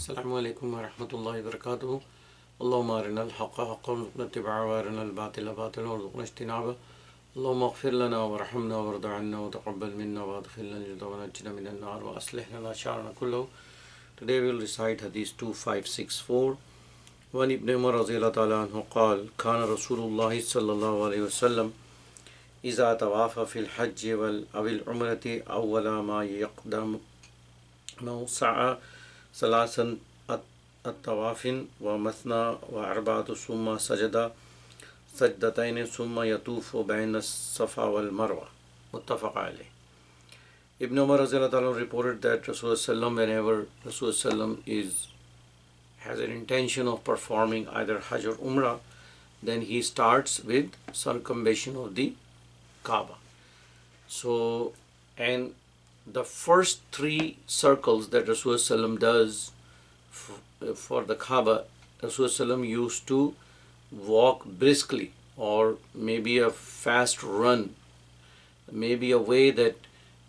السلام عليكم ورحمة الله وبركاته. اللهم أرنا الحق حقا وارزقنا اتباعه وأرنا الباطل باطلا وارزقنا اجتنابه. اللهم اغفر لنا وارحمنا وارض عنا وتقبل منا وادخلنا الجنة ونجنا من النار وأصلح لنا شأننا كله. Today we will recite Hadith 2564. وعن ابن عمر رضي الله تعالى عنه قال كان رسول الله صلى الله عليه وسلم إذا طواف في الحج أو العمرة أول ما يقدم سعى ثلاثا الطواف ومثنى وأربعة ثم سجد سجدتين ثم يطوف بين الصفا والمروة. متفق عليه. Ibn Umar reported that Rasulullah whenever Rasulullah has an intention of performing either Hajj or Umrah, then he starts with circumambulation of the Kaaba. So, and the first three circles that Rasulullah does for the Kaaba, Rasulullah used to walk briskly, or maybe a fast run, maybe a way that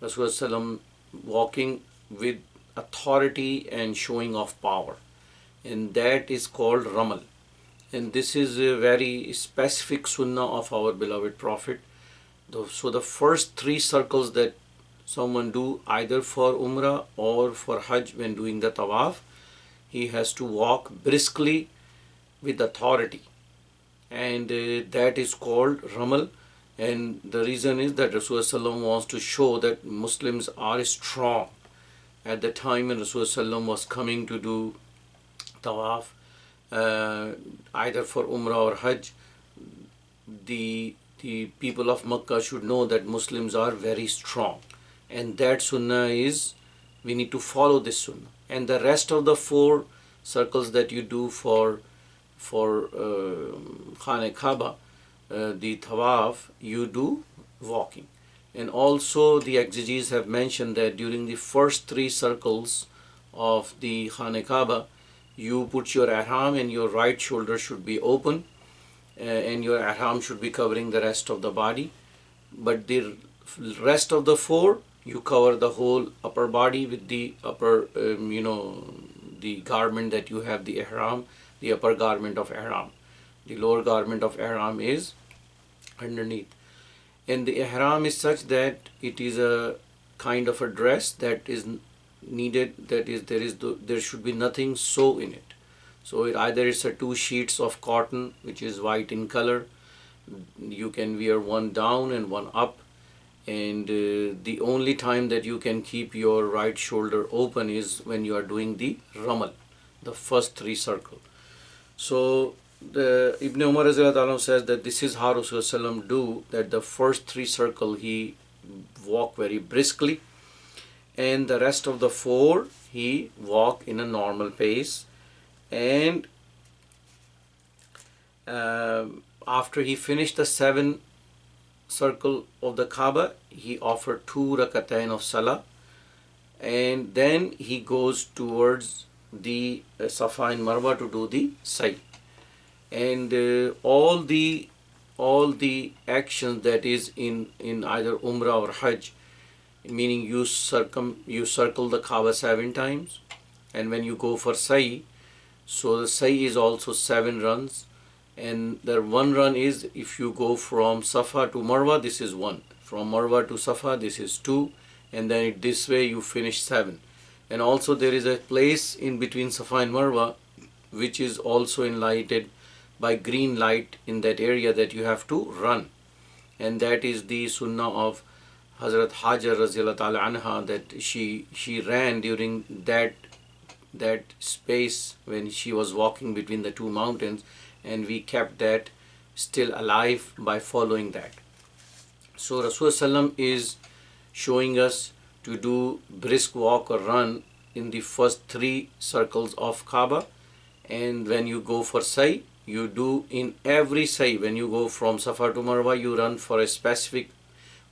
Rasulullah walking with authority and showing of power, and that is called Ramal. And this is a very specific sunnah of our beloved Prophet. So the first three circles that someone do either for Umrah or for Hajj, when doing the Tawaf, he has to walk briskly with authority, and that is called Ramal. And the reason is that Rasulullah wants to show that Muslims are strong. At the time when Rasulullah was coming to do Tawaf, either for Umrah or Hajj, the people of Makkah should know that Muslims are very strong, and that sunnah is, we need to follow this sunnah. And the rest of the four circles that you do for Khane Kaaba, the Tawaf, you do walking. And also the exegetes have mentioned that during the first three circles of the Khane Kaaba, you put your ihram and your right shoulder should be open, and your ihram should be covering the rest of the body. But the rest of the four, you cover the whole upper body with the upper, the garment that you have, the ihram, the upper garment of ihram. The lower garment of ihram is underneath. And the ihram is such that it is a kind of a dress that is needed, that is, there should be nothing sew in it. So either it's a two sheets of cotton which is white in color. You can wear one down and one up, and the only time that you can keep your right shoulder open is when you are doing the Ramal, the first three circles. So the Ibn Umar says that this is how Rasulullah do, that the first three circles he walk very briskly, and the rest of the four he walk in a normal pace. And after he finished the 7 circle of the Kaaba, he offered 2 rakatain of Salah, and then he goes towards the Safa and Marwa to do the Sa'i. And all the actions that is in either Umrah or Hajj, meaning you circle the Kaaba 7 times, and when you go for Sa'i, so the Sa'i is also 7 runs. And the one run is, if you go from Safa to Marwa, this is 1. From Marwa to Safa, this is 2. And then this way you finish 7. And also there is a place in between Safa and Marwa which is also enlightened by green light in that area that you have to run. And that is the sunnah of Hazrat Hajar Raziyallahu Ta'ala Anha, that she ran during that space when she was walking between the two mountains, and we kept that still alive by following that. So Rasulullah is showing us to do brisk walk or run in the first 3 circles of Kaaba, and when you go for Sa'i, you do in every Sa'i, when you go from Safa to Marwa, you run for a specific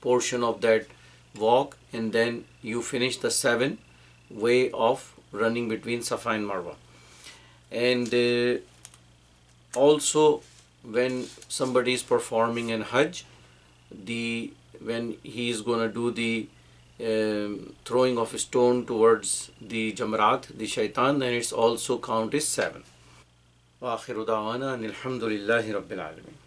portion of that walk, and then you finish the 7 way of running between Safa and Marwa. And also when somebody is performing in Hajj, when he is going to do the throwing of a stone towards the Jamrat, the shaitan, then it's also count is 7. وآخر دعوانا أن الحمد لله رب العالمين.